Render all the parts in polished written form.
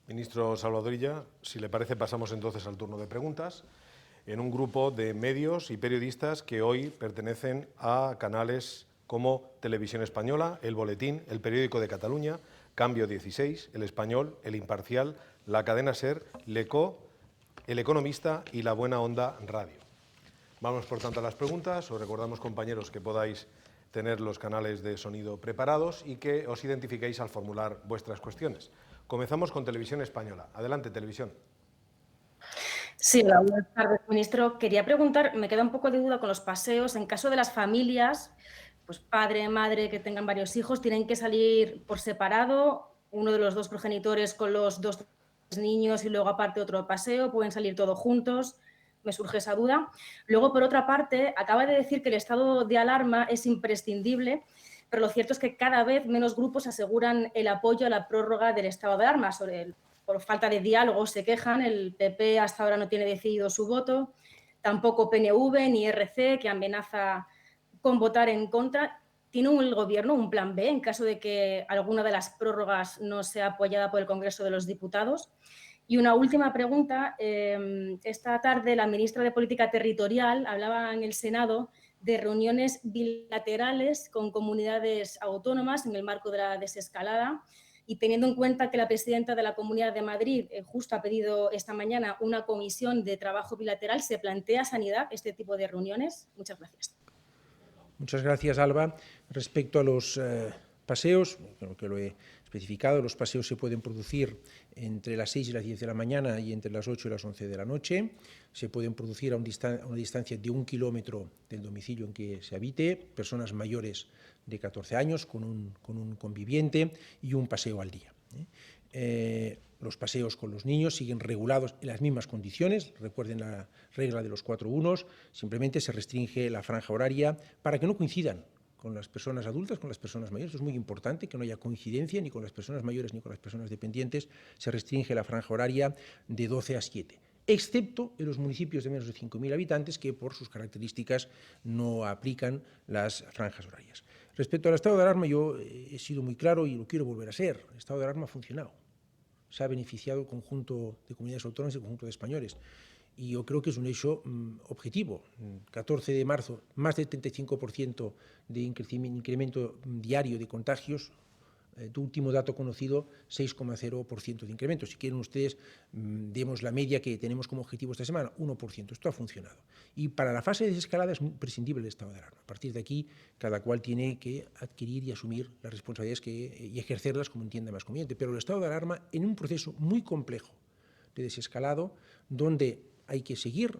Ministro Salvadorilla, si le parece pasamos entonces al turno de preguntas en un grupo de medios y periodistas que hoy pertenecen a canales como Televisión Española, El Boletín, El Periódico de Cataluña, Cambio 16, El Español, El Imparcial, La Cadena SER, L'Eco, El Economista y La Buena Onda Radio. Vamos, por tanto, a las preguntas. Os recordamos, compañeros, que podáis tener los canales de sonido preparados y que os identifiquéis al formular vuestras cuestiones. Comenzamos con Televisión Española. Adelante, Televisión. Sí, hola, buenas tardes, ministro. Quería preguntar, me queda un poco de duda con los paseos. En caso de las familias, pues padre, madre, que tengan varios hijos, tienen que salir por separado, uno de los dos progenitores con los dos niños y luego aparte otro paseo, pueden salir todos juntos. Me surge esa duda. Luego, por otra parte, acaba de decir que el estado de alarma es imprescindible, pero lo cierto es que cada vez menos grupos aseguran el apoyo a la prórroga del estado de alarma. Por falta de diálogo se quejan, el PP hasta ahora no tiene decidido su voto, tampoco PNV ni RC, que amenaza con votar en contra. ¿Tiene el Gobierno un plan B en caso de que alguna de las prórrogas no sea apoyada por el Congreso de los Diputados? Y una última pregunta. Esta tarde la ministra de Política Territorial hablaba en el Senado de reuniones bilaterales con comunidades autónomas en el marco de la desescalada, y teniendo en cuenta que la presidenta de la Comunidad de Madrid justo ha pedido esta mañana una comisión de trabajo bilateral, ¿se plantea Sanidad este tipo de reuniones? Muchas gracias. Muchas gracias, Alba. Respecto a los paseos, creo que lo he especificado, los paseos se pueden producir entre las 6 y las 10 de la mañana y entre las 8 y las 11 de la noche. Se pueden producir a una distancia de 1 kilómetro del domicilio en que se habite, personas mayores de 14 años con un conviviente y un paseo al día. Los paseos con los niños siguen regulados en las mismas condiciones. Recuerden la regla de los 4 unos, simplemente se restringe la franja horaria para que no coincidan con las personas adultas, con las personas mayores. Eso es muy importante, que no haya coincidencia ni con las personas mayores ni con las personas dependientes. Se restringe la franja horaria de 12 a 7, excepto en los municipios de menos de 5.000 habitantes, que por sus características no aplican las franjas horarias. Respecto al estado de alarma, yo he sido muy claro y lo quiero volver a ser. El estado de alarma ha funcionado. Se ha beneficiado el conjunto de comunidades autónomas y el conjunto de españoles. Y yo creo que es un hecho objetivo. 14 de marzo, más del 35% de incremento diario de contagios. Tu último dato conocido, 6,0% de incremento. Si quieren ustedes, demos la media que tenemos como objetivo esta semana, 1%. Esto ha funcionado. Y para la fase de desescalada es imprescindible el estado de alarma. A partir de aquí, cada cual tiene que adquirir y asumir las responsabilidades y ejercerlas como entienda más conveniente. Pero el estado de alarma, en un proceso muy complejo de desescalado, donde hay que seguir,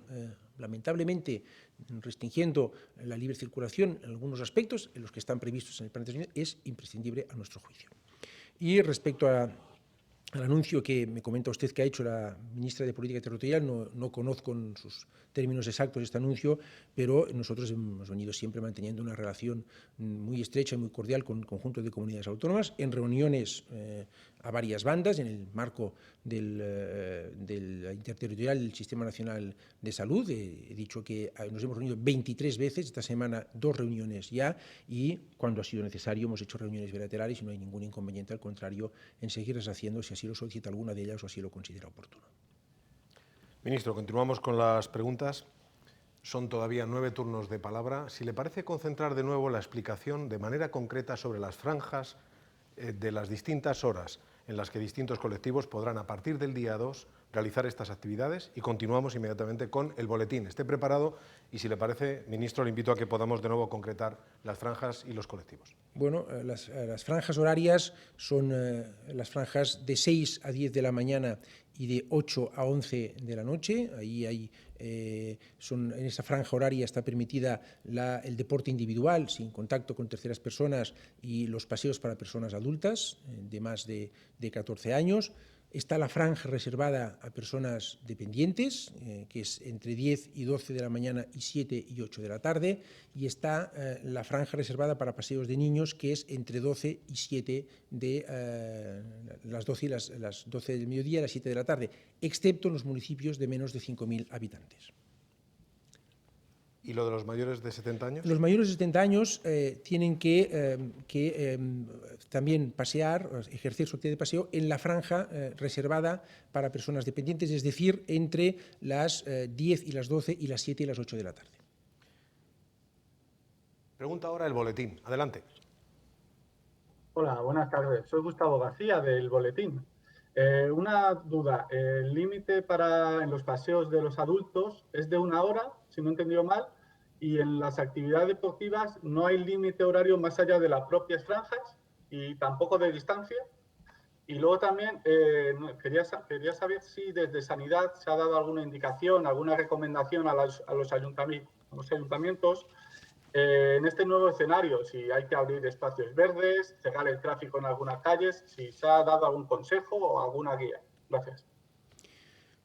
lamentablemente, restringiendo la libre circulación en algunos aspectos, en los que están previstos en el plan de sanidad, es imprescindible a nuestro juicio. Y respecto al anuncio que me comenta usted que ha hecho la ministra de Política Territorial, no conozco en sus términos exactos este anuncio, pero nosotros hemos venido siempre manteniendo una relación muy estrecha y muy cordial con el conjunto de comunidades autónomas, en reuniones a varias bandas, en el marco del interterritorial del Sistema Nacional de Salud. He dicho que nos hemos reunido 23 veces, esta semana 2 reuniones ya, y cuando ha sido necesario hemos hecho reuniones bilaterales y no hay ningún inconveniente, al contrario, en seguirlas haciendo si así lo solicita alguna de ellas o así lo considera oportuno. Ministro, continuamos con las preguntas. Son todavía 9 turnos de palabra. Si le parece concentrar de nuevo la explicación de manera concreta sobre las franjas de las distintas horas en las que distintos colectivos podrán, a partir del día 2, realizar estas actividades, y continuamos inmediatamente con el boletín. Esté preparado y, si le parece, ministro, le invito a que podamos de nuevo concretar las franjas y los colectivos. Bueno, las franjas horarias son las franjas de 6 a 10 de la mañana y de 8 a 11 de la noche. Ahí en esa franja horaria está permitida el deporte individual sin contacto con terceras personas y los paseos para personas adultas de más de 14 años. Está la franja reservada a personas dependientes, que es entre 10 y 12 de la mañana y 7 y 8 de la tarde, y está la franja reservada para paseos de niños, que es entre 12 y 7 de las 12 y las 12 del mediodía y las 7 de la tarde, excepto en los municipios de menos de 5.000 habitantes. ¿Y lo de los mayores de 70 años? Los mayores de 70 años tienen que también pasear, ejercer su actividad de paseo en la franja reservada para personas dependientes, es decir, entre las 10 y las 12 y las 7 y las 8 de la tarde. Pregunta ahora el boletín. Adelante. Hola, buenas tardes. Soy Gustavo García del Boletín. Una duda. El límite en los paseos de los adultos es de 1 hora, si no he entendido mal, y en las actividades deportivas no hay límite horario más allá de las propias franjas y tampoco de distancia. Y luego también quería saber si desde Sanidad se ha dado alguna indicación, alguna recomendación a los ayuntamientos en este nuevo escenario, si hay que abrir espacios verdes, cegar el tráfico en algunas calles, si se ha dado algún consejo o alguna guía. Gracias.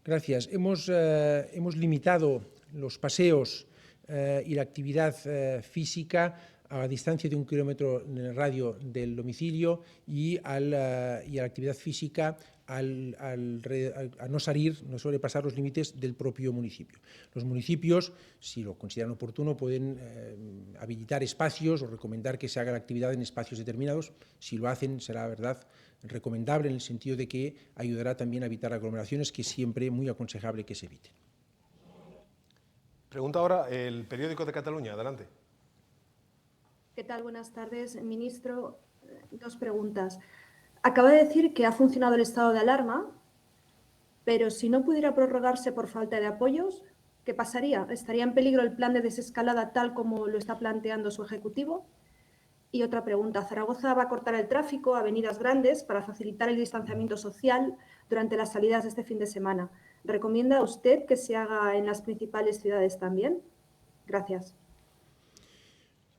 Gracias. Hemos limitado los paseos y la actividad física a la distancia de 1 kilómetro en el radio del domicilio y a la actividad física a no sobrepasar los límites del propio municipio. Los municipios, si lo consideran oportuno, pueden habilitar espacios o recomendar que se haga la actividad en espacios determinados. Si lo hacen, será, verdad, recomendable en el sentido de que ayudará también a evitar aglomeraciones, que es siempre muy aconsejable que se eviten. Pregunta ahora el Periódico de Cataluña. Adelante. ¿Qué tal? Buenas tardes, ministro. 2 preguntas. Acaba de decir que ha funcionado el estado de alarma, pero si no pudiera prorrogarse por falta de apoyos, ¿qué pasaría? ¿Estaría en peligro el plan de desescalada tal como lo está planteando su Ejecutivo? Y otra pregunta. Zaragoza va a cortar el tráfico a avenidas grandes para facilitar el distanciamiento social durante las salidas de este fin de semana. ¿Recomienda usted que se haga en las principales ciudades también? Gracias.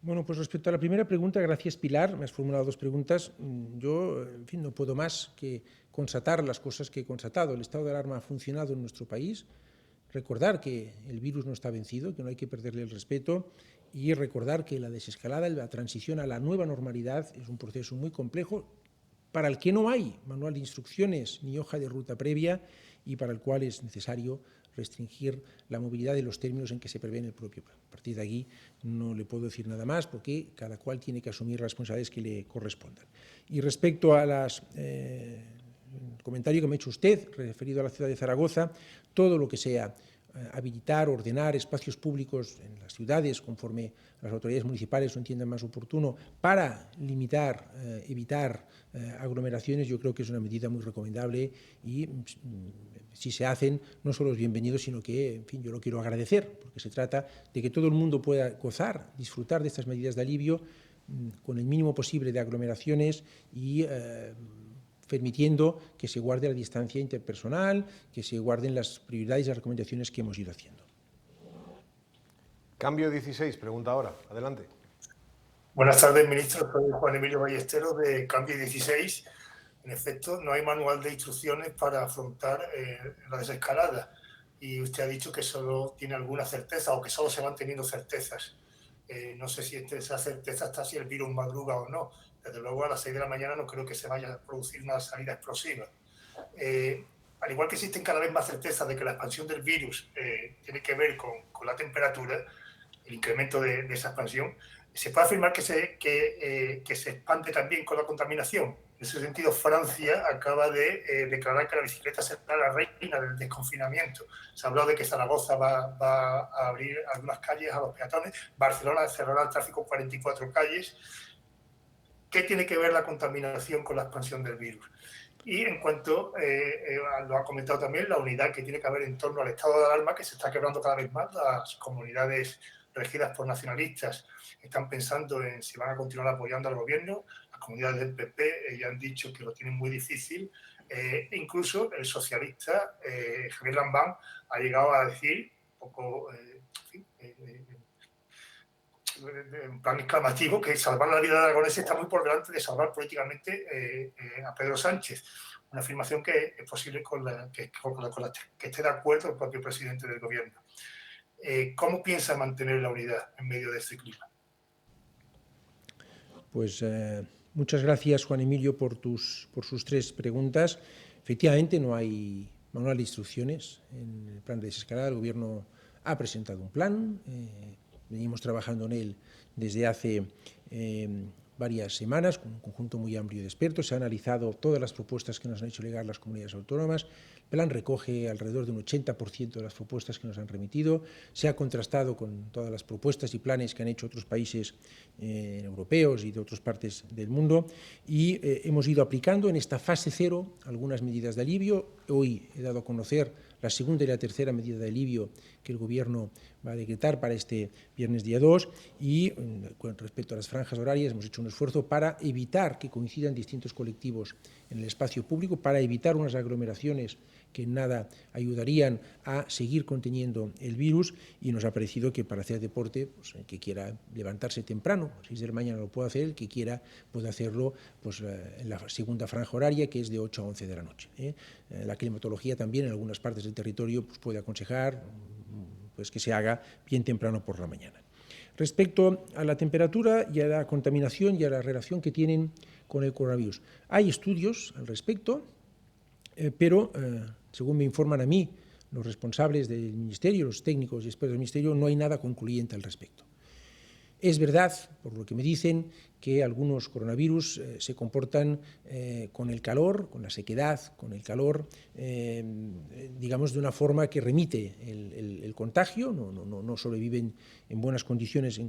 Bueno, pues respecto a la primera pregunta, gracias Pilar, me has formulado 2 preguntas. Yo, en fin, no puedo más que constatar las cosas que he constatado. El estado de alarma ha funcionado en nuestro país. Recordar que el virus no está vencido, que no hay que perderle el respeto, y recordar que la desescalada, la transición a la nueva normalidad es un proceso muy complejo para el que no hay manual de instrucciones ni hoja de ruta previa y para el cual es necesario restringir la movilidad de los términos en que se prevé en el propio plan. A partir de aquí no le puedo decir nada más porque cada cual tiene que asumir las responsabilidades que le correspondan. Y respecto a el comentario que me ha hecho usted referido a la ciudad de Zaragoza, todo lo que sea habilitar, ordenar espacios públicos en las ciudades conforme las autoridades municipales lo entiendan más oportuno para limitar, evitar aglomeraciones, yo creo que es una medida muy recomendable y si se hacen no solo es bienvenido, sino que, en fin, yo lo quiero agradecer porque se trata de que todo el mundo pueda gozar, disfrutar de estas medidas de alivio con el mínimo posible de aglomeraciones y permitiendo que se guarde la distancia interpersonal, que se guarden las prioridades y las recomendaciones que hemos ido haciendo. Cambio 16, pregunta ahora. Adelante. Buenas tardes, ministro. Soy Juan Emilio Ballesteros de Cambio 16. En efecto, no hay manual de instrucciones para afrontar la desescalada y usted ha dicho que solo tiene alguna certeza o que solo se van teniendo certezas. No sé si esa certeza está si el virus madruga o no. Desde luego a las 6 de la mañana no creo que se vaya a producir una salida explosiva. Al igual que existen cada vez más certezas de que la expansión del virus tiene que ver con la temperatura, el incremento de esa expansión, se puede afirmar que se expande también con la contaminación. En ese sentido, Francia acaba de declarar que la bicicleta será la reina del desconfinamiento. Se ha hablado de que Zaragoza va a abrir algunas calles a los peatones, Barcelona cerrará el tráfico 44 calles. ¿Qué tiene que ver la contaminación con la expansión del virus? Y en cuanto, lo ha comentado también, la unidad que tiene que haber en torno al estado de alarma, que se está quebrando cada vez más. Las comunidades regidas por nacionalistas están pensando en si van a continuar apoyando al gobierno. Las comunidades del PP ya han dicho que lo tienen muy difícil. Incluso el socialista Javier Lambán ha llegado a decir, un poco, en plan exclamativo, que salvar la vida de Aragonés está muy por delante de salvar políticamente a Pedro Sánchez. Una afirmación que es posible con la que esté de acuerdo el propio presidente del gobierno. ¿Cómo piensa mantener la unidad en medio de este clima? Pues muchas gracias, Juan Emilio, por sus 3 preguntas. Efectivamente, no hay manual de instrucciones en el plan de desescalada. El Gobierno ha presentado un plan venimos trabajando en él desde hace varias semanas, con un conjunto muy amplio de expertos. Se han analizado todas las propuestas que nos han hecho llegar las comunidades autónomas. El plan recoge alrededor de un 80% de las propuestas que nos han remitido. Se ha contrastado con todas las propuestas y planes que han hecho otros países europeos y de otras partes del mundo, y hemos ido aplicando en esta fase cero algunas medidas de alivio. Hoy he dado a conocer la segunda y la tercera medida de alivio que el Gobierno va a decretar para este viernes día 2, y con respecto a las franjas horarias hemos hecho un esfuerzo para evitar que coincidan distintos colectivos en el espacio público, para evitar unas aglomeraciones que en nada ayudarían a seguir conteniendo el virus, y nos ha parecido que para hacer deporte, pues, el que quiera levantarse temprano, a las 6 de la mañana lo puede hacer, el que quiera puede hacerlo pues, en la segunda franja horaria, que es de 8 a 11 de la noche. La climatología también en algunas partes del territorio pues, puede aconsejar pues, que se haga bien temprano por la mañana. Respecto a la temperatura y a la contaminación y a la relación que tienen con el coronavirus, hay estudios al respecto, pero según me informan a mí los responsables del Ministerio, los técnicos y expertos del Ministerio, no hay nada concluyente al respecto. Es verdad, por lo que me dicen, que algunos coronavirus se comportan con el calor, con la sequedad, con el calor, digamos, de una forma que remite el contagio, no sobreviven en buenas condiciones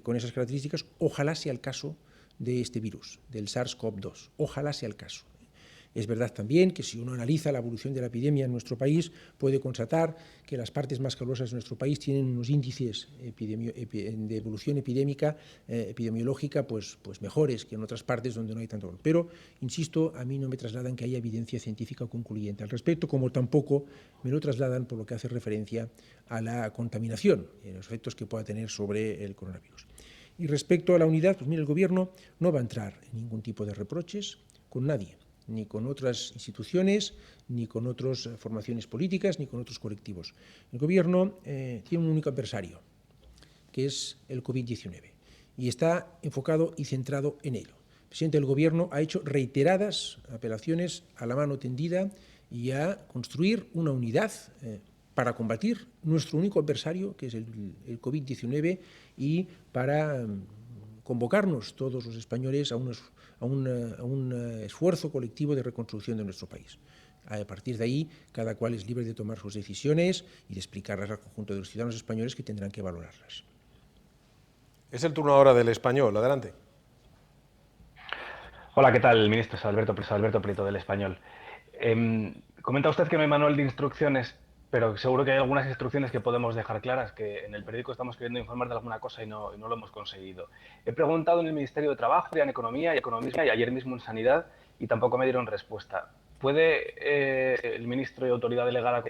con esas características. Ojalá sea el caso de este virus, del SARS-CoV-2. Ojalá sea el caso. Es verdad también que si uno analiza la evolución de la epidemia en nuestro país, puede constatar que las partes más calurosas de nuestro país tienen unos índices de evolución epidemiológica pues mejores que en otras partes donde no hay tanto calor. Pero, insisto, a mí no me trasladan que haya evidencia científica concluyente al respecto, como tampoco me lo trasladan por lo que hace referencia a la contaminación y los efectos que pueda tener sobre el coronavirus. Y respecto a la unidad, pues mira, el Gobierno no va a entrar en ningún tipo de reproches con nadie, ni con otras instituciones, ni con otras formaciones políticas, ni con otros colectivos. El Gobierno tiene un único adversario, que es el COVID-19, y está enfocado y centrado en ello. El presidente del Gobierno ha hecho reiteradas apelaciones a la mano tendida y a construir una unidad para combatir nuestro único adversario, que es el COVID-19, y para convocarnos todos los españoles a un esfuerzo colectivo de reconstrucción de nuestro país. A partir de ahí, cada cual es libre de tomar sus decisiones y de explicarlas al conjunto de los ciudadanos españoles, que tendrán que valorarlas. Es el turno ahora del Español. Adelante. Hola, ¿qué tal, ministro? Soy Alberto Prieto, del Español. Comenta usted que no hay manual de instrucciones, pero seguro que hay algunas instrucciones que podemos dejar claras, que en el periódico estamos queriendo informar de alguna cosa y no lo hemos conseguido. He preguntado en el Ministerio de Trabajo, en Economía y Economismo, y ayer mismo en Sanidad, y tampoco me dieron respuesta. ¿Puede el ministro y autoridad delegada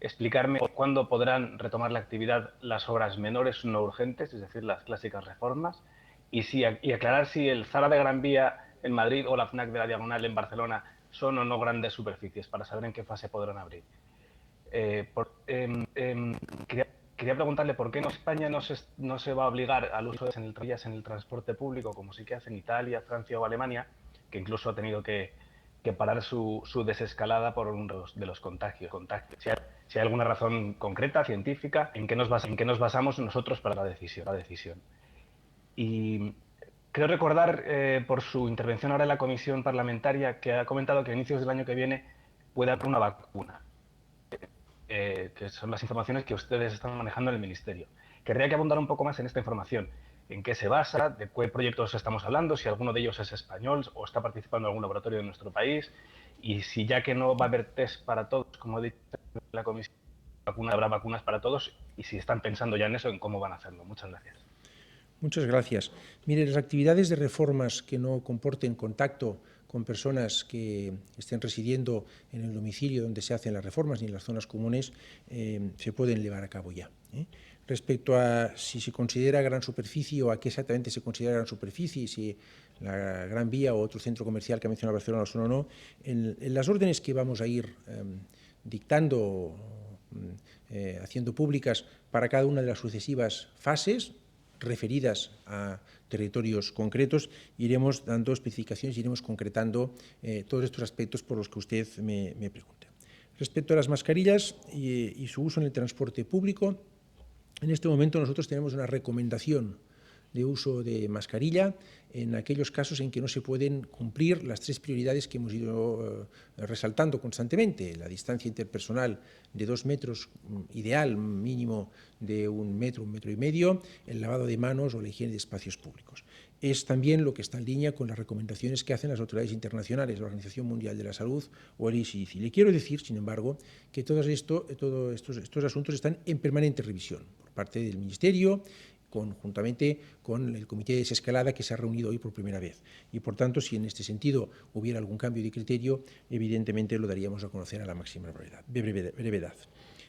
explicarme cuándo podrán retomar la actividad las obras menores no urgentes, es decir, las clásicas reformas? Y aclarar si el Zara de Gran Vía en Madrid o la FNAC de la Diagonal en Barcelona son o no grandes superficies, para saber en qué fase podrán abrir. Quería preguntarle por qué en España no se va a obligar al uso de centrallas en el transporte público, como sí que hacen Italia, Francia o Alemania, que incluso ha tenido que parar su desescalada por uno de los contagios. Si hay alguna razón concreta, científica, en qué nos basamos nosotros para la decisión. Y creo recordar, por su intervención ahora en la comisión parlamentaria, que ha comentado que a inicios del año que viene puede haber una vacuna, que son las informaciones que ustedes están manejando en el Ministerio. Querría que abundara un poco más en esta información. ¿En qué se basa? ¿De qué proyectos estamos hablando? Si alguno de ellos es español o está participando en algún laboratorio de nuestro país. Y si, ya que no va a haber test para todos, como ha dicho la comisión, habrá vacunas para todos, y si están pensando ya en eso, en cómo van a hacerlo. Muchas gracias. Muchas gracias. Mire, las actividades de reformas que no comporten contacto con personas que estén residiendo en el domicilio donde se hacen las reformas ni en las zonas comunes se pueden llevar a cabo ya. Respecto a si se considera gran superficie o a qué exactamente se considera gran superficie, si la Gran Vía o otro centro comercial que ha mencionado Barcelona son o no, en las órdenes que vamos a ir dictando, haciendo públicas para cada una de las sucesivas fases referidas a territorios concretos, iremos dando especificaciones, iremos concretando todos estos aspectos por los que usted me pregunta. Respecto a las mascarillas y su uso en el transporte público, En este momento nosotros tenemos una recomendación de uso de mascarilla en aquellos casos en que no se pueden cumplir las 3 prioridades que hemos ido resaltando constantemente: la distancia interpersonal de 2 metros, ideal mínimo de 1 metro, 1,5 metros, el lavado de manos o la higiene de espacios públicos. Es también lo que está en línea con las recomendaciones que hacen las autoridades internacionales, la Organización Mundial de la Salud o el ICDC. Le quiero decir, sin embargo, que todos estos asuntos están en permanente revisión por parte del Ministerio, conjuntamente con el Comité de Desescalada, que se ha reunido hoy por primera vez. Y, por tanto, si en este sentido hubiera algún cambio de criterio, evidentemente lo daríamos a conocer a la máxima brevedad.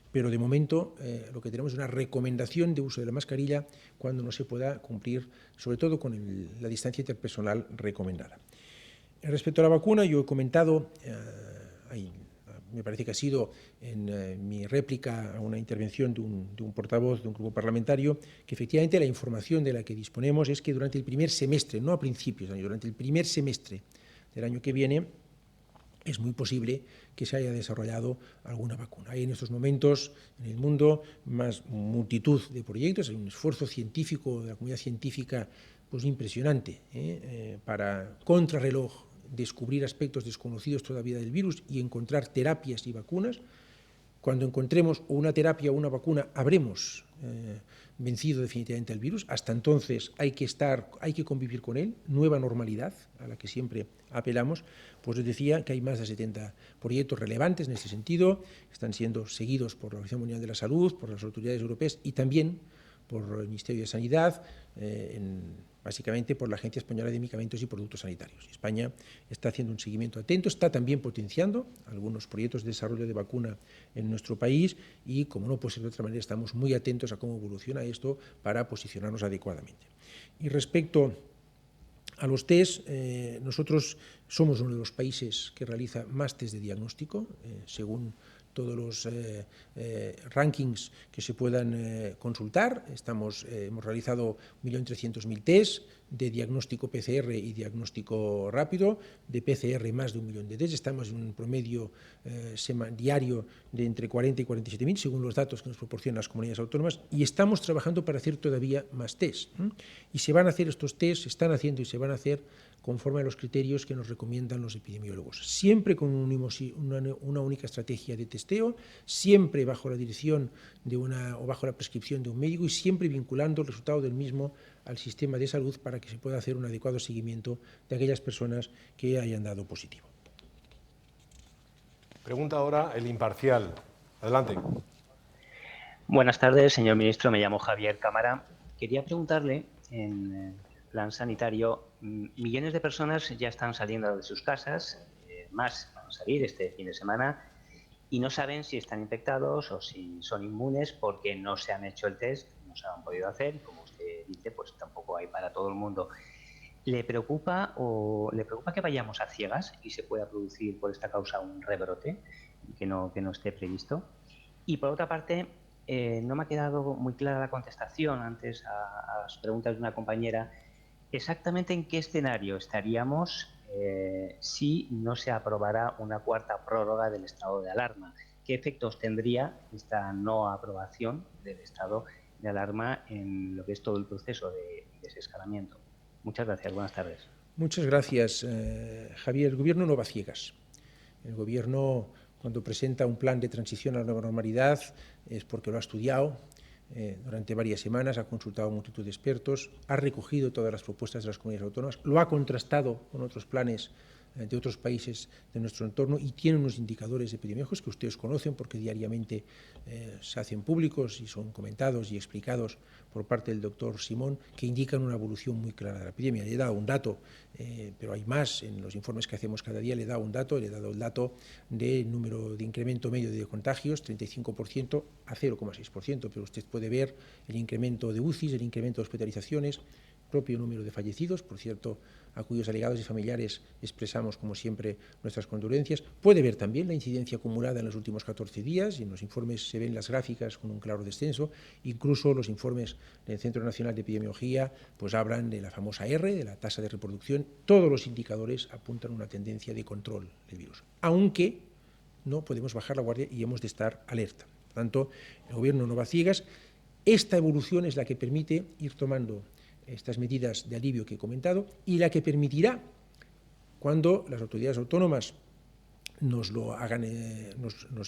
Pero, de momento, lo que tenemos es una recomendación de uso de la mascarilla cuando no se pueda cumplir, sobre todo con la distancia interpersonal recomendada. Respecto a la vacuna, yo he comentado, me parece que ha sido en mi réplica a una intervención de un portavoz de un grupo parlamentario, que efectivamente la información de la que disponemos es que durante el primer semestre, no a principios de año, durante el primer semestre del año que viene, es muy posible que se haya desarrollado alguna vacuna. Hay en estos momentos en el mundo más multitud de proyectos, hay un esfuerzo científico de la comunidad científica pues impresionante para contrarreloj descubrir aspectos desconocidos todavía del virus y encontrar terapias y vacunas. Cuando encontremos una terapia o una vacuna, habremos vencido definitivamente el virus. Hasta entonces hay que convivir con él, nueva normalidad a la que siempre apelamos. Pues les decía que hay más de 70 proyectos relevantes en este sentido, están siendo seguidos por la Organización Mundial de la Salud, por las autoridades europeas y también por el Ministerio de Sanidad, básicamente por la Agencia Española de Medicamentos y Productos Sanitarios. España está haciendo un seguimiento atento, está también potenciando algunos proyectos de desarrollo de vacuna en nuestro país y, como no puede ser de otra manera, estamos muy atentos a cómo evoluciona esto para posicionarnos adecuadamente. Y respecto a los test, nosotros somos uno de los países que realiza más test de diagnóstico, según todos los rankings que se puedan consultar. Hemos realizado 1.300.000 test de diagnóstico PCR y diagnóstico rápido, de PCR más de 1 millón de test. Estamos en un promedio diario de entre 40 y 47.000, según los datos que nos proporcionan las comunidades autónomas, y estamos trabajando para hacer todavía más test. Y se van a hacer estos test, se están haciendo y se van a hacer conforme a los criterios que nos recomiendan los epidemiólogos, siempre con una única estrategia de testeo, siempre bajo la dirección o bajo la prescripción de un médico y siempre vinculando el resultado del mismo al sistema de salud para que se pueda hacer un adecuado seguimiento de aquellas personas que hayan dado positivo. Pregunta ahora el imparcial. Adelante. Buenas tardes, señor ministro. Me llamo Javier Cámara. Quería preguntarle, en plan sanitario, millones de personas ya están saliendo de sus casas, más van a salir este fin de semana, y no saben si están infectados o si son inmunes porque no se han hecho el test, no se han podido hacer, como usted dice, pues tampoco hay para todo el mundo. ¿Le preocupa que vayamos a ciegas y se pueda producir por esta causa un rebrote que no esté previsto? Y por otra parte, no me ha quedado muy clara la contestación antes a las preguntas de una compañera. ¿Exactamente en qué escenario estaríamos si no se aprobara una cuarta prórroga del estado de alarma? ¿Qué efectos tendría esta no aprobación del estado de alarma en lo que es todo el proceso de desescalamiento? Muchas gracias. Buenas tardes. Muchas gracias, Javier. El Gobierno no va a ciegas. El Gobierno, cuando presenta un plan de transición a la nueva normalidad, es porque lo ha estudiado durante varias semanas, ha consultado a multitud de expertos, ha recogido todas las propuestas de las comunidades autónomas, lo ha contrastado con otros planes de otros países de nuestro entorno y tiene unos indicadores epidemiológicos que ustedes conocen porque diariamente se hacen públicos y son comentados y explicados por parte del doctor Simón, que indican una evolución muy clara de la epidemia. Le he dado un dato, pero hay más en los informes que hacemos cada día, le he dado el dato de número de incremento medio de contagios, 35% a 0,6%, pero usted puede ver el incremento de UCIs, el incremento de hospitalizaciones, propio número de fallecidos, por cierto, a cuyos allegados y familiares expresamos, como siempre, nuestras condolencias. Puede ver también la incidencia acumulada en los últimos 14 días, y en los informes se ven las gráficas con un claro descenso. Incluso los informes del Centro Nacional de Epidemiología pues hablan de la famosa R, de la tasa de reproducción. Todos los indicadores apuntan a una tendencia de control del virus, aunque no podemos bajar la guardia y hemos de estar alerta. Por tanto, el Gobierno no va a ciegas. Esta evolución es la que permite ir tomando estas medidas de alivio que he comentado y la que permitirá, cuando las autoridades autónomas nos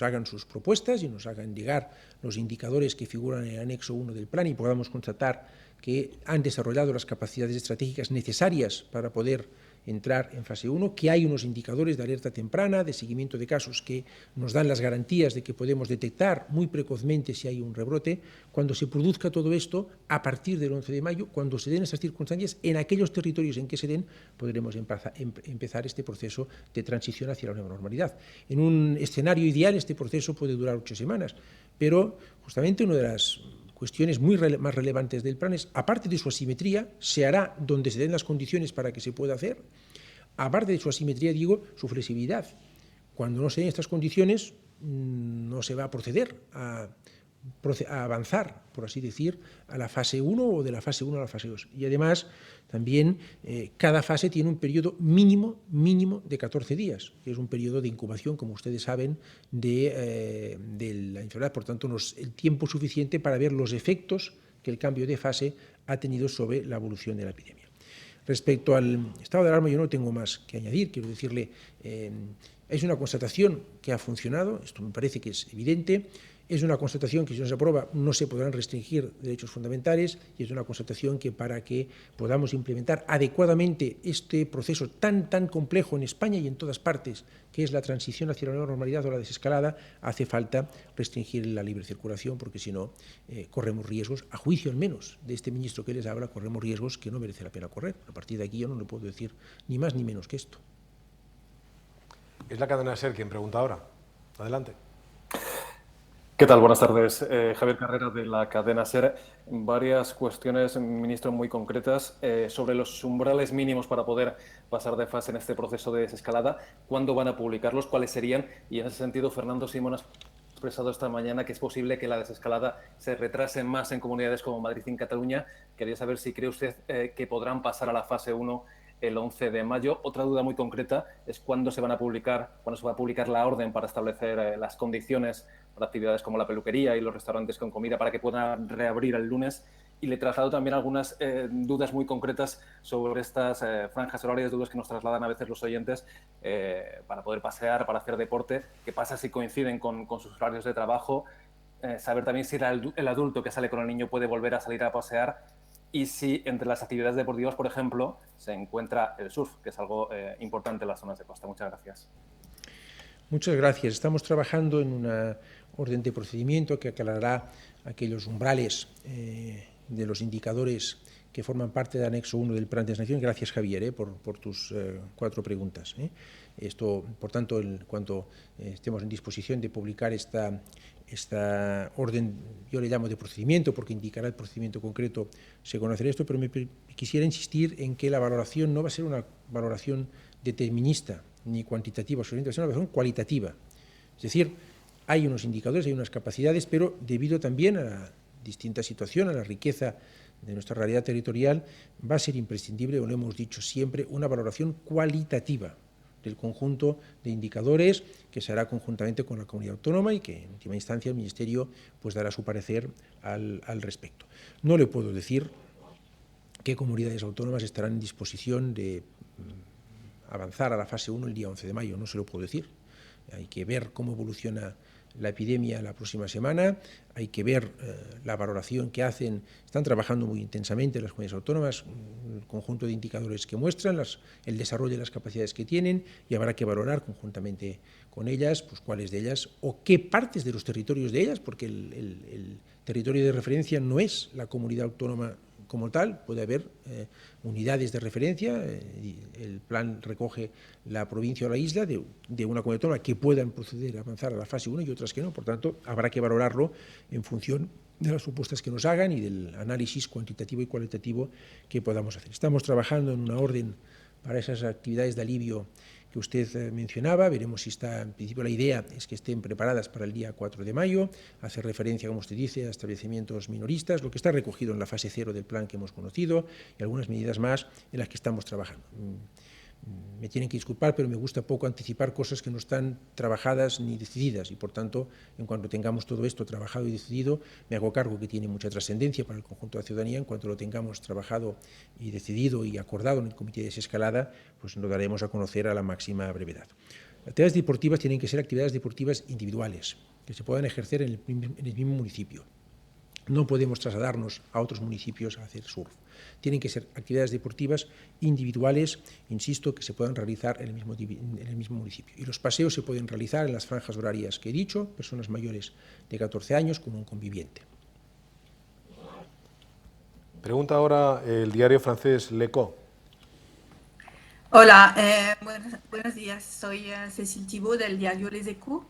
hagan sus propuestas y nos hagan llegar los indicadores que figuran en el anexo 1 del plan y podamos constatar que han desarrollado las capacidades estratégicas necesarias para poder entrar en fase 1, que hay unos indicadores de alerta temprana, de seguimiento de casos que nos dan las garantías de que podemos detectar muy precozmente si hay un rebrote. Cuando se produzca todo esto, a partir del 11 de mayo, cuando se den estas circunstancias, en aquellos territorios en que se den, podremos empezar este proceso de transición hacia la nueva normalidad. En un escenario ideal, este proceso puede durar 8 semanas, pero justamente una de las cuestiones más relevantes del plan es, aparte de su asimetría, se hará donde se den las condiciones para que se pueda hacer. Aparte de su asimetría, digo, su flexibilidad. Cuando no se den estas condiciones, no se va a proceder a avanzar, por así decir, a la fase 1 o de la fase 1 a la fase 2. Y además, también cada fase tiene un periodo mínimo de 14 días, que es un periodo de incubación, como ustedes saben, de la enfermedad. Por tanto, el tiempo suficiente para ver los efectos que el cambio de fase ha tenido sobre la evolución de la epidemia. Respecto al estado de alarma, yo no tengo más que añadir. Quiero decirle, es una constatación que ha funcionado, esto me parece que es evidente. Es una constatación que, si no se aprueba, no se podrán restringir derechos fundamentales, y es una constatación que, para que podamos implementar adecuadamente este proceso tan complejo en España y en todas partes, que es la transición hacia la nueva normalidad o la desescalada, hace falta restringir la libre circulación, porque si no, corremos riesgos, a juicio al menos de este ministro que les habla, corremos riesgos que no merece la pena correr. A partir de aquí yo no le puedo decir ni más ni menos que esto. Es la cadena SER quien pregunta ahora. Adelante. ¿Qué tal? Buenas tardes. Javier Carrera, de la cadena SER. Varias cuestiones, ministro, muy concretas sobre los umbrales mínimos para poder pasar de fase en este proceso de desescalada. ¿Cuándo van a publicarlos? ¿Cuáles serían? Y en ese sentido, Fernando Simón ha expresado esta mañana que es posible que la desescalada se retrase más en comunidades como Madrid y en Cataluña. Quería saber si cree usted que podrán pasar a la fase 1 el 11 de mayo. Otra duda muy concreta es cuándo se va a publicar la orden para establecer las condiciones para actividades como la peluquería y los restaurantes con comida para que puedan reabrir el lunes. Y le traslado también algunas dudas muy concretas sobre estas franjas horarias, dudas que nos trasladan a veces los oyentes para poder pasear, para hacer deporte. ¿Qué pasa si coinciden con sus horarios de trabajo? Saber también si el adulto que sale con el niño puede volver a salir a pasear, y si entre las actividades deportivas, por ejemplo, se encuentra el surf, que es algo importante en las zonas de costa. Muchas gracias. Muchas gracias. Estamos trabajando en una orden de procedimiento que aclarará aquellos umbrales de los indicadores que forman parte del anexo 1 del Plan de Desnación. Gracias, Javier, por tus 4 preguntas. Esto, por tanto, cuando estemos en disposición de publicar esta orden, yo le llamo de procedimiento porque indicará el procedimiento concreto, se conocerá esto, pero me quisiera insistir en que la valoración no va a ser una valoración determinista ni cuantitativa, va a ser una valoración cualitativa. Es decir, hay unos indicadores, hay unas capacidades, pero debido también a la distinta situación, a la riqueza de nuestra realidad territorial, va a ser imprescindible, o lo hemos dicho siempre, una valoración cualitativa del conjunto de indicadores que se hará conjuntamente con la comunidad autónoma y que en última instancia el Ministerio pues dará su parecer al respecto. No le puedo decir qué comunidades autónomas estarán en disposición de avanzar a la fase 1 el día 11 de mayo, no se lo puedo decir. Hay que ver cómo evoluciona la epidemia la próxima semana, hay que ver la valoración que hacen, están trabajando muy intensamente las comunidades autónomas, el conjunto de indicadores que muestran, el desarrollo de las capacidades que tienen, y habrá que valorar conjuntamente con ellas pues cuáles de ellas o qué partes de los territorios de ellas, porque el territorio de referencia no es la comunidad autónoma como tal, puede haber unidades de referencia, el plan recoge la provincia o la isla de una comunidad autónoma que puedan proceder a avanzar a la fase 1 y otras que no, por tanto, habrá que valorarlo en función de las propuestas que nos hagan y del análisis cuantitativo y cualitativo que podamos hacer. Estamos trabajando en una orden para esas actividades de alivio que usted mencionaba, veremos si está, en principio la idea es que estén preparadas para el día 4 de mayo, hace referencia, como usted dice, a establecimientos minoristas, lo que está recogido en la fase 0 del plan que hemos conocido y algunas medidas más en las que estamos trabajando. Me tienen que disculpar, pero me gusta poco anticipar cosas que no están trabajadas ni decididas y, por tanto, en cuanto tengamos todo esto trabajado y decidido, me hago cargo que tiene mucha trascendencia para el conjunto de la ciudadanía. En cuanto lo tengamos trabajado y decidido y acordado en el Comité de Desescalada, pues lo daremos a conocer a la máxima brevedad. Las actividades deportivas tienen que ser actividades deportivas individuales, que se puedan ejercer en el mismo municipio. No podemos trasladarnos a otros municipios a hacer surf. Tienen que ser actividades deportivas individuales, insisto, que se puedan realizar en el mismo municipio. Y los paseos se pueden realizar en las franjas horarias que he dicho, personas mayores de 14 años con un conviviente. Pregunta ahora el diario francés L'Echo. Hola, buenos días. Soy Cécile Thibault del diario Les Echos.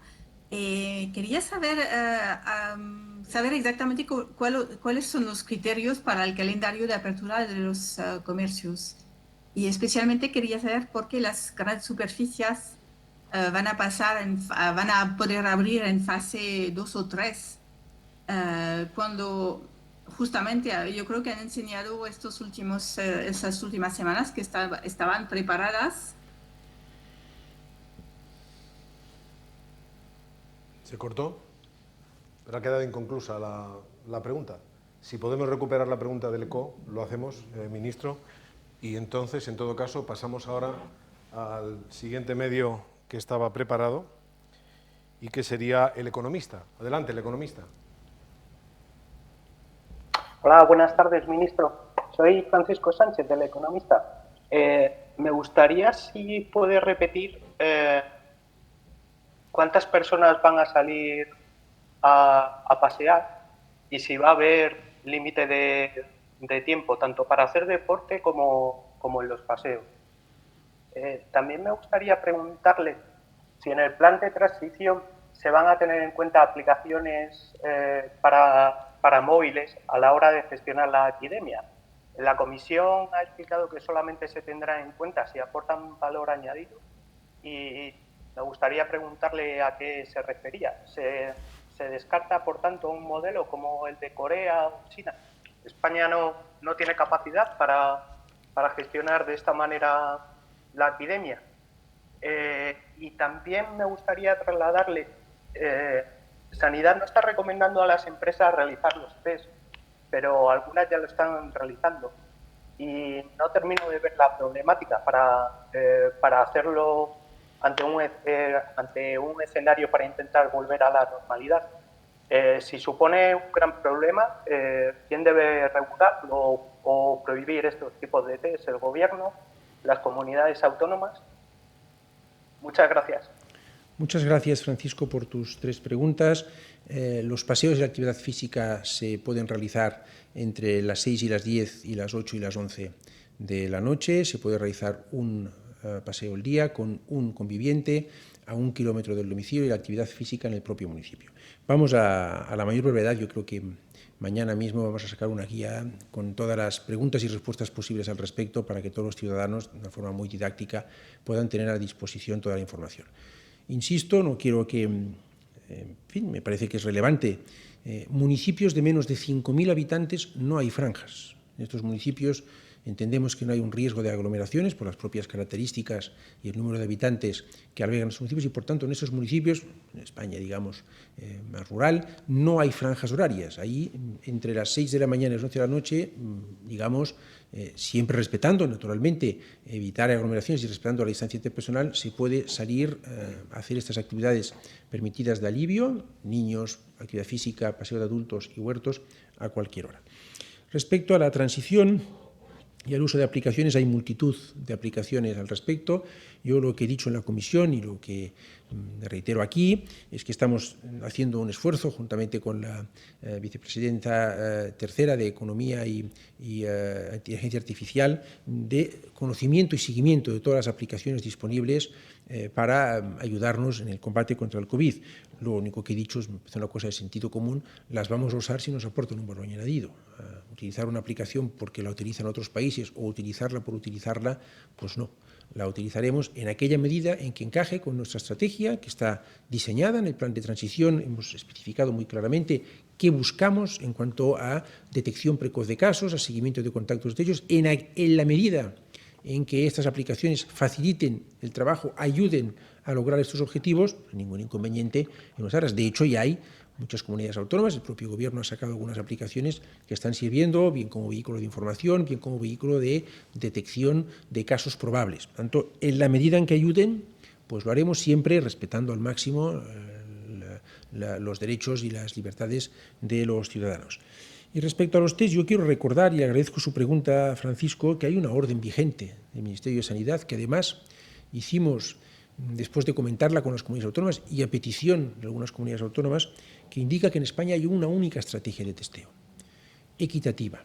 Quería saber exactamente cuáles son los criterios para el calendario de apertura de los comercios. Y especialmente quería saber por qué las grandes superficies van a poder abrir en fase 2 o 3, cuando justamente yo creo que han enseñado esas últimas semanas que estaban preparadas. ¿Se cortó? Pero ha quedado inconclusa la pregunta. Si podemos recuperar la pregunta del ECO, lo hacemos, ministro. Y entonces, en todo caso, pasamos ahora al siguiente medio que estaba preparado y que sería El Economista. Adelante, El Economista. Hola, buenas tardes, ministro. Soy Francisco Sánchez, del Economista. Me gustaría, si puede repetir, cuántas personas van a salir a pasear y si va a haber límite de tiempo, tanto para hacer deporte como en los paseos. También me gustaría preguntarle si en el plan de transición se van a tener en cuenta aplicaciones para móviles a la hora de gestionar la epidemia. La comisión ha explicado que solamente se tendrá en cuenta si aportan valor añadido y me gustaría preguntarle a qué se refería. ¿Se descarta, por tanto, un modelo como el de Corea o China? España no tiene capacidad para gestionar de esta manera la epidemia. Y también me gustaría trasladarle, Sanidad no está recomendando a las empresas realizar los test, pero algunas ya lo están realizando. Y no termino de ver la problemática para hacerlo ante un escenario para intentar volver a la normalidad. Si supone un gran problema, ¿quién debe regularlo o prohibir estos tipos de test? ¿El gobierno? ¿Las comunidades autónomas? Muchas gracias. Muchas gracias, Francisco, por tus 3 preguntas. Los paseos y la actividad física se pueden realizar entre las 6 y las 10 y las 8 y las 11 de la noche. Se puede realizar un paseo al día con un conviviente a 1 kilómetro del domicilio y la actividad física en el propio municipio. Vamos a la mayor brevedad. Yo creo que mañana mismo vamos a sacar una guía con todas las preguntas y respuestas posibles al respecto para que todos los ciudadanos, de una forma muy didáctica, puedan tener a disposición toda la información. Insisto, no quiero que, en fin, me parece que es relevante. Municipios de menos de 5.000 habitantes no hay franjas. En estos municipios entendemos que no hay un riesgo de aglomeraciones por las propias características y el número de habitantes que albergan los municipios y, por tanto, en esos municipios, en España, digamos, más rural, no hay franjas horarias. Ahí, entre las 6 de la mañana y las 11 de la noche, digamos, siempre respetando, naturalmente, evitar aglomeraciones y respetando la distancia interpersonal, se puede salir a hacer estas actividades permitidas de alivio, niños, actividad física, paseo de adultos y huertos, a cualquier hora. Respecto a la transición y al uso de aplicaciones, hay multitud de aplicaciones al respecto. Yo lo que he dicho en la comisión y lo que reitero aquí es que estamos haciendo un esfuerzo juntamente con la vicepresidenta tercera de Economía y Inteligencia Artificial de conocimiento y seguimiento de todas las aplicaciones disponibles para ayudarnos en el combate contra el COVID. Lo único que he dicho es una cosa de sentido común, las vamos a usar si nos aportan un valor añadido. Utilizar una aplicación porque la utilizan otros países o utilizarla por utilizarla, pues no. La utilizaremos en aquella medida en que encaje con nuestra estrategia, que está diseñada en el plan de transición. Hemos especificado muy claramente qué buscamos en cuanto a detección precoz de casos, a seguimiento de contactos de ellos, en la medida en que estas aplicaciones faciliten el trabajo, ayuden a lograr estos objetivos, ningún inconveniente en usarlas. De hecho, ya hay muchas comunidades autónomas, el propio Gobierno ha sacado algunas aplicaciones que están sirviendo bien como vehículo de información, bien como vehículo de detección de casos probables. Por tanto, en la medida en que ayuden, pues lo haremos siempre respetando al máximo los derechos y las libertades de los ciudadanos. Y respecto a los test, yo quiero recordar, y agradezco su pregunta, Francisco, que hay una orden vigente del Ministerio de Sanidad que además hicimos después de comentarla con las comunidades autónomas y a petición de algunas comunidades autónomas, que indica que en España hay una única estrategia de testeo, equitativa,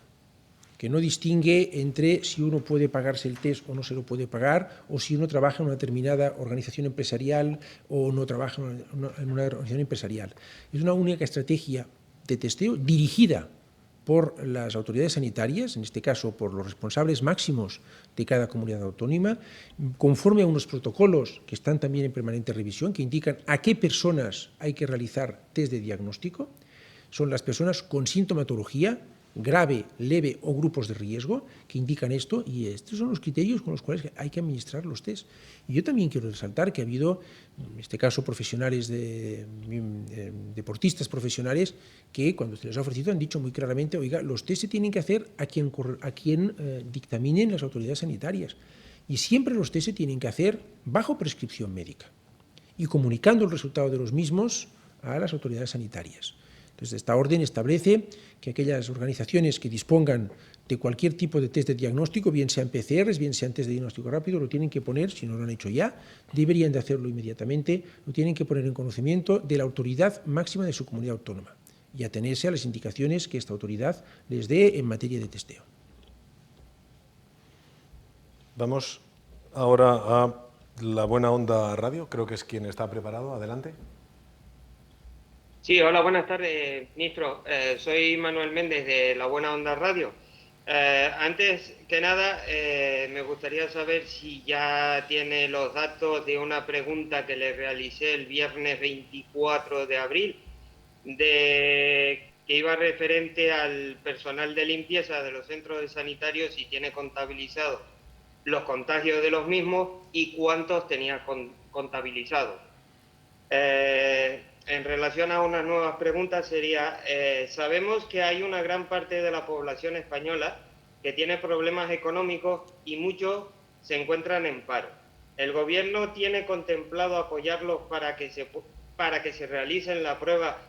que no distingue entre si uno puede pagarse el test o no se lo puede pagar, o si uno trabaja en una determinada organización empresarial o no trabaja en una organización empresarial. Es una única estrategia de testeo dirigida por las autoridades sanitarias, en este caso por los responsables máximos de cada comunidad autónoma, conforme a unos protocolos que están también en permanente revisión, que indican a qué personas hay que realizar test de diagnóstico. Son las personas con sintomatología grave, leve o grupos de riesgo que indican esto, y estos son los criterios con los cuales hay que administrar los test. Y yo también quiero resaltar que ha habido, en este caso, profesionales deportistas profesionales que cuando se les ha ofrecido han dicho muy claramente, oiga, los test se tienen que hacer a quien dictaminen las autoridades sanitarias, y siempre los test se tienen que hacer bajo prescripción médica y comunicando el resultado de los mismos a las autoridades sanitarias. Entonces, esta orden establece que aquellas organizaciones que dispongan de cualquier tipo de test de diagnóstico, bien sean PCRs, bien sean test de diagnóstico rápido, lo tienen que poner, si no lo han hecho ya, deberían de hacerlo inmediatamente, lo tienen que poner en conocimiento de la autoridad máxima de su comunidad autónoma y atenerse a las indicaciones que esta autoridad les dé en materia de testeo. Vamos ahora a La Buena Onda Radio, creo que es quien está preparado. Adelante. Sí, hola, buenas tardes, ministro. Soy Manuel Méndez de La Buena Onda Radio. Antes que nada, me gustaría saber si ya tiene los datos de una pregunta que le realicé el viernes 24 de abril, que iba referente al personal de limpieza de los centros sanitarios, si tiene contabilizado los contagios de los mismos y cuántos tenía contabilizados. En relación a unas nuevas preguntas sería, sabemos que hay una gran parte de la población española que tiene problemas económicos y muchos se encuentran en paro. ¿El gobierno tiene contemplado apoyarlos para que se realicen la prueba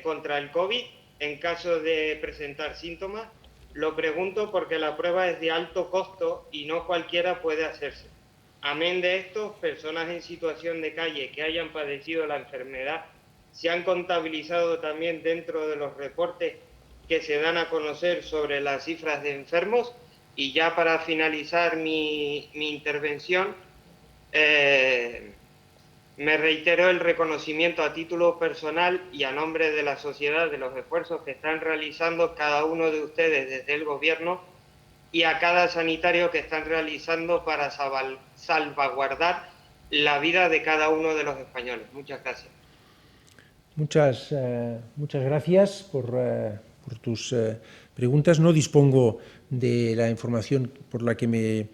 contra el COVID en caso de presentar síntomas? Lo pregunto porque la prueba es de alto costo y no cualquiera puede hacerse. Amén de esto, personas en situación de calle que hayan padecido la enfermedad se han contabilizado también dentro de los reportes que se dan a conocer sobre las cifras de enfermos. Y ya para finalizar mi intervención, me reitero el reconocimiento a título personal y a nombre de la sociedad de los esfuerzos que están realizando cada uno de ustedes desde el Gobierno y a cada sanitario que están realizando para salvaguardar la vida de cada uno de los españoles. Muchas gracias. Muchas gracias por tus preguntas. No dispongo de la información por la que me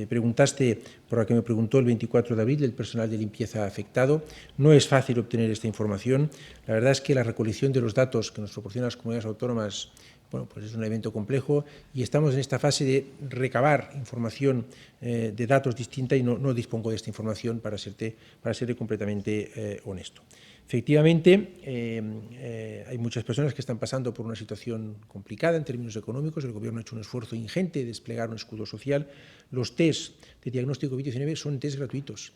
preguntaste, por la que me preguntó el 24 de abril del personal de limpieza afectado. No es fácil obtener esta información. La verdad es que la recolección de los datos que nos proporcionan las comunidades autónomas, bueno, pues es un evento complejo y estamos en esta fase de recabar información de datos distinta y no dispongo de esta información para serte completamente honesto. Efectivamente, hay muchas personas que están pasando por una situación complicada en términos económicos. El Gobierno ha hecho un esfuerzo ingente de desplegar un escudo social. Los test de diagnóstico COVID-19 son test gratuitos.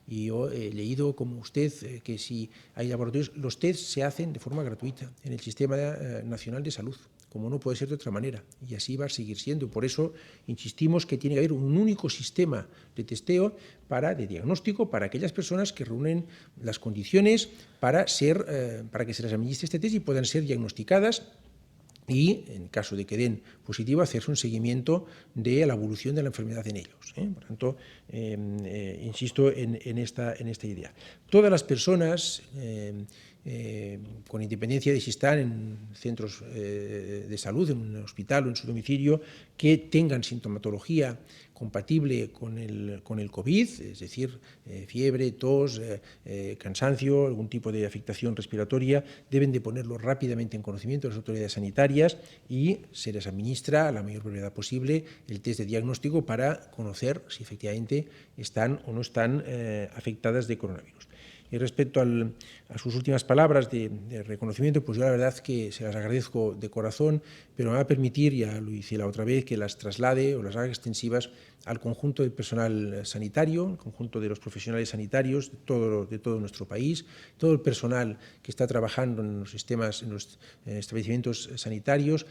Y yo he leído, como usted, que si hay laboratorios, los test se hacen de forma gratuita en el Sistema Nacional de Salud, como no puede ser de otra manera, y así va a seguir siendo. Por eso insistimos que tiene que haber un único sistema de testeo de diagnóstico para aquellas personas que reúnen las condiciones para que se les administre este test y puedan ser diagnosticadas y, en caso de que den positivo, hacerse un seguimiento de la evolución de la enfermedad en ellos. Por tanto, insisto en esta idea. Todas las personas con independencia de si están en centros de salud, en un hospital o en su domicilio, que tengan sintomatología compatible con el COVID, es decir, fiebre, tos, cansancio, algún tipo de afectación respiratoria, deben de ponerlo rápidamente en conocimiento de las autoridades sanitarias y se les administra a la mayor brevedad posible el test de diagnóstico para conocer si efectivamente están o no están afectadas de coronavirus. Y respecto a sus últimas palabras de reconocimiento, pues yo la verdad que se las agradezco de corazón, pero me va a permitir, ya lo hice la otra vez, que las traslade o las haga extensivas al conjunto del personal sanitario, al conjunto de los profesionales sanitarios de todo nuestro país, todo el personal que está trabajando en los sistemas, en los establecimientos sanitarios,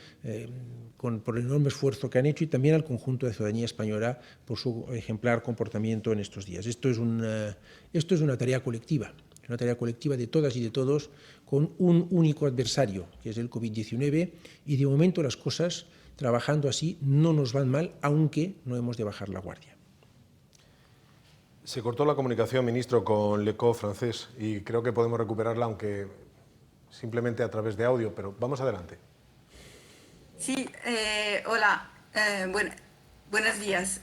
por el enorme esfuerzo que han hecho, y también al conjunto de la ciudadanía española por su ejemplar comportamiento en estos días. Esto es una tarea colectiva. Una tarea colectiva de todas y de todos con un único adversario, que es el COVID-19, y de momento las cosas, trabajando así, no nos van mal, aunque no hemos de bajar la guardia. Se cortó la comunicación, ministro, con l'ECO francés y creo que podemos recuperarla, aunque simplemente a través de audio, pero vamos adelante. Sí, hola, buenos días.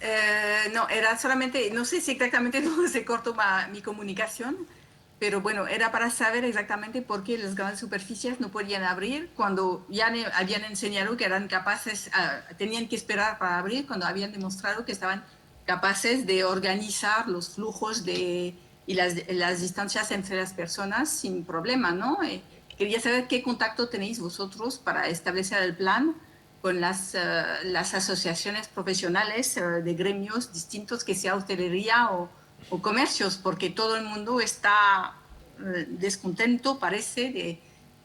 No, era solamente, no sé si exactamente dónde se cortó mi comunicación, pero bueno, era para saber exactamente por qué las grandes superficies no podían abrir cuando ya habían enseñado que eran capaces, tenían que esperar para abrir cuando habían demostrado que estaban capaces de organizar los flujos y las distancias entre las personas sin problema, ¿no? Quería saber qué contacto tenéis vosotros para establecer el plan con las asociaciones profesionales de gremios distintos, que sea hostelería o comercios, porque todo el mundo está descontento, parece,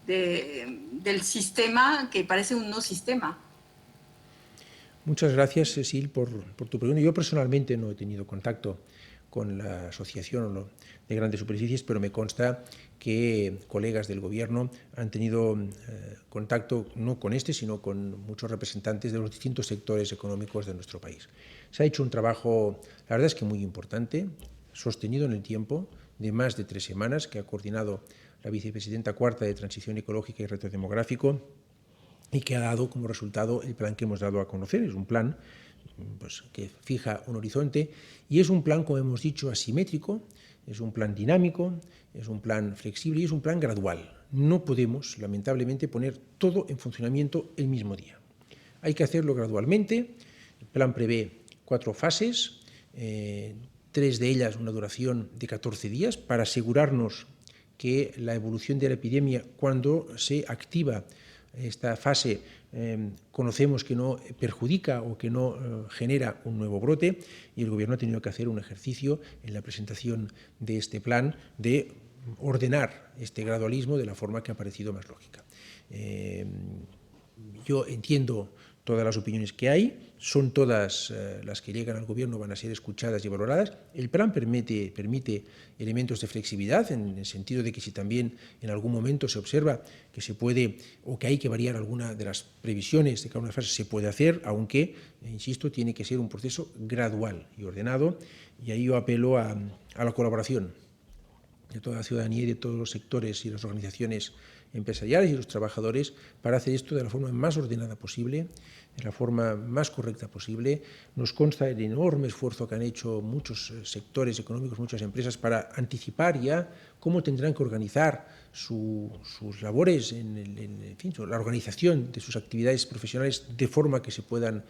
del sistema, que parece un no sistema. Muchas gracias, Cecil, por tu pregunta. Yo personalmente no he tenido contacto con la Asociación de Grandes Superficies, pero me consta que colegas del Gobierno han tenido contacto no con sino con muchos representantes de los distintos sectores económicos de nuestro país. Se ha hecho un trabajo, la verdad es que muy importante, sostenido en el tiempo, de más de 3 semanas, que ha coordinado la vicepresidenta cuarta de Transición Ecológica y Reto Demográfico, y que ha dado como resultado el plan que hemos dado a conocer. Es un plan pues, que fija un horizonte y es un plan, como hemos dicho, asimétrico, es un plan dinámico, es un plan flexible y es un plan gradual. No podemos, lamentablemente, poner todo en funcionamiento el mismo día. Hay que hacerlo gradualmente. El plan prevé 4 fases, 3 de ellas una duración de 14 días, para asegurarnos que la evolución de la epidemia, cuando se activa esta fase, conocemos que no perjudica o que no genera un nuevo brote, y el Gobierno ha tenido que hacer un ejercicio en la presentación de este plan de ordenar este gradualismo de la forma que ha parecido más lógica. Yo entiendo todas las opiniones que hay, son todas las que llegan al Gobierno, van a ser escuchadas y valoradas. El plan permite elementos de flexibilidad, en el sentido de que si también en algún momento se observa que se puede o que hay que variar alguna de las previsiones de cada una de las fases, se puede hacer, aunque, insisto, tiene que ser un proceso gradual y ordenado, y ahí yo apelo a la colaboración de toda la ciudadanía y de todos los sectores y las organizaciones empresariales y los trabajadores para hacer esto de la forma más ordenada posible, de la forma más correcta posible. Nos consta el enorme esfuerzo que han hecho muchos sectores económicos, muchas empresas, para anticipar ya cómo tendrán que organizar sus labores, en fin, la organización de sus actividades profesionales de forma que se puedan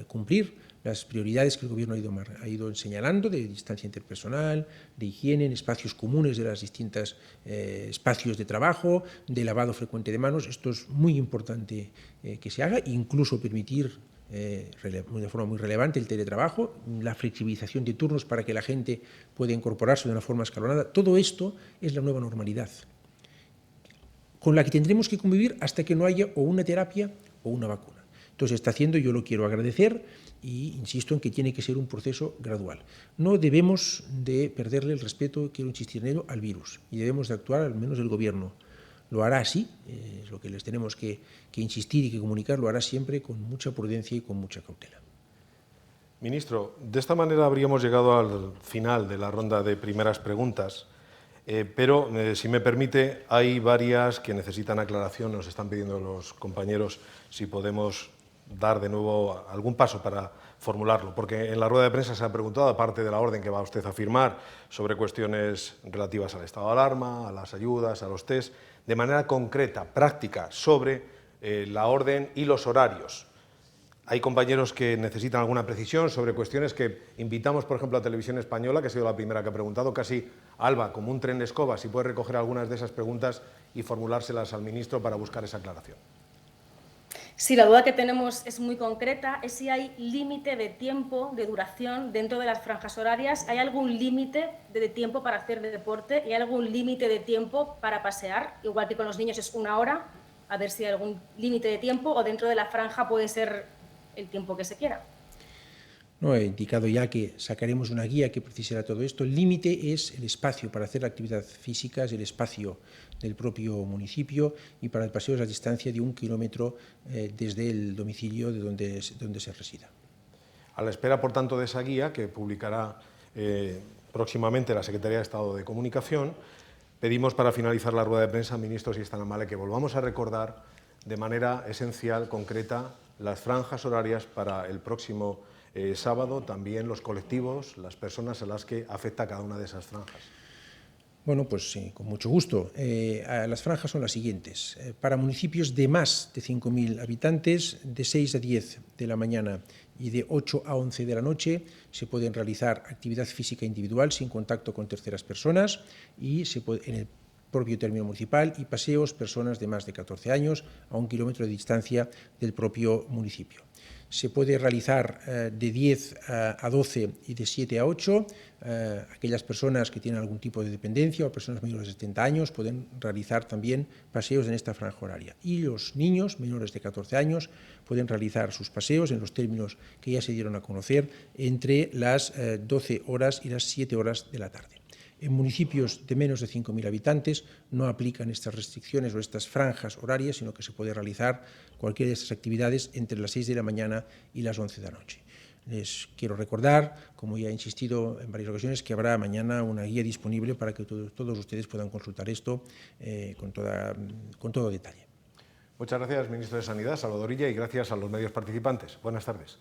cumplir las prioridades que el Gobierno ha ido señalando, de distancia interpersonal, de higiene, en espacios comunes de los distintos espacios de trabajo, de lavado frecuente de manos. Esto es muy importante que se haga, incluso permitir de forma muy relevante el teletrabajo, la flexibilización de turnos para que la gente pueda incorporarse de una forma escalonada. Todo esto es la nueva normalidad, con la que tendremos que convivir hasta que no haya o una terapia o una vacuna. Entonces, está haciendo, yo lo quiero agradecer, y insisto en que tiene que ser un proceso gradual. No debemos de perderle el respeto, quiero insistir en ello, al virus, y debemos de actuar, al menos el Gobierno lo hará así, es lo que les tenemos que insistir y que comunicar, lo hará siempre con mucha prudencia y con mucha cautela. Ministro, de esta manera habríamos llegado al final de la ronda de primeras preguntas. Pero, si me permite, hay varias que necesitan aclaración. Nos están pidiendo los compañeros si podemos dar de nuevo algún paso para formularlo, porque en la rueda de prensa se ha preguntado, aparte de la orden que va usted a firmar, sobre cuestiones relativas al estado de alarma, a las ayudas, a los test, de manera concreta, práctica, sobre la orden y los horarios. Hay compañeros que necesitan alguna precisión sobre cuestiones que invitamos, por ejemplo, a Televisión Española, que ha sido la primera que ha preguntado, casi, Alba, como un tren de escoba, si puede recoger algunas de esas preguntas y formulárselas al ministro para buscar esa aclaración. Sí, la duda que tenemos es muy concreta, es si hay límite de tiempo, de duración dentro de las franjas horarias. ¿Hay algún límite de tiempo para hacer deporte? ¿Y hay algún límite de tiempo para pasear? Igual que con los niños es 1 hora, a ver si hay algún límite de tiempo o dentro de la franja puede ser el tiempo que se quiera. No, he indicado ya que sacaremos una guía que precisará todo esto. El límite es el espacio para hacer actividad física, es el espacio del propio municipio, y para el paseo es la distancia de 1 kilómetro desde el domicilio de donde se resida. A la espera, por tanto, de esa guía que publicará próximamente la Secretaría de Estado de Comunicación, pedimos para finalizar la rueda de prensa, ministro, si es tan amable, que volvamos a recordar de manera esencial, concreta, las franjas horarias para el próximo sábado, también los colectivos, las personas a las que afecta cada una de esas franjas. Bueno, pues con mucho gusto. Las franjas son las siguientes. Para municipios de más de 5.000 habitantes, de 6 a 10 de la mañana y de 8 a 11 de la noche, se pueden realizar actividad física individual sin contacto con terceras personas y en el propio término municipal, y paseos personas de más de 14 años a 1 kilómetro de distancia del propio municipio. Se puede realizar de 10 a 12 y de 7 a 8. Aquellas personas que tienen algún tipo de dependencia o personas mayores de 70 años pueden realizar también paseos en esta franja horaria. Y los niños menores de 14 años pueden realizar sus paseos en los términos que ya se dieron a conocer entre las 12 horas y las 7 horas de la tarde. En municipios de menos de 5.000 habitantes no aplican estas restricciones o estas franjas horarias, sino que se puede realizar cualquiera de estas actividades entre las 6 de la mañana y las 11 de la noche. Les quiero recordar, como ya he insistido en varias ocasiones, que habrá mañana una guía disponible para que todos ustedes puedan consultar esto con todo detalle. Muchas gracias, ministro de Sanidad, Salvador Illa, y gracias a los medios participantes. Buenas tardes.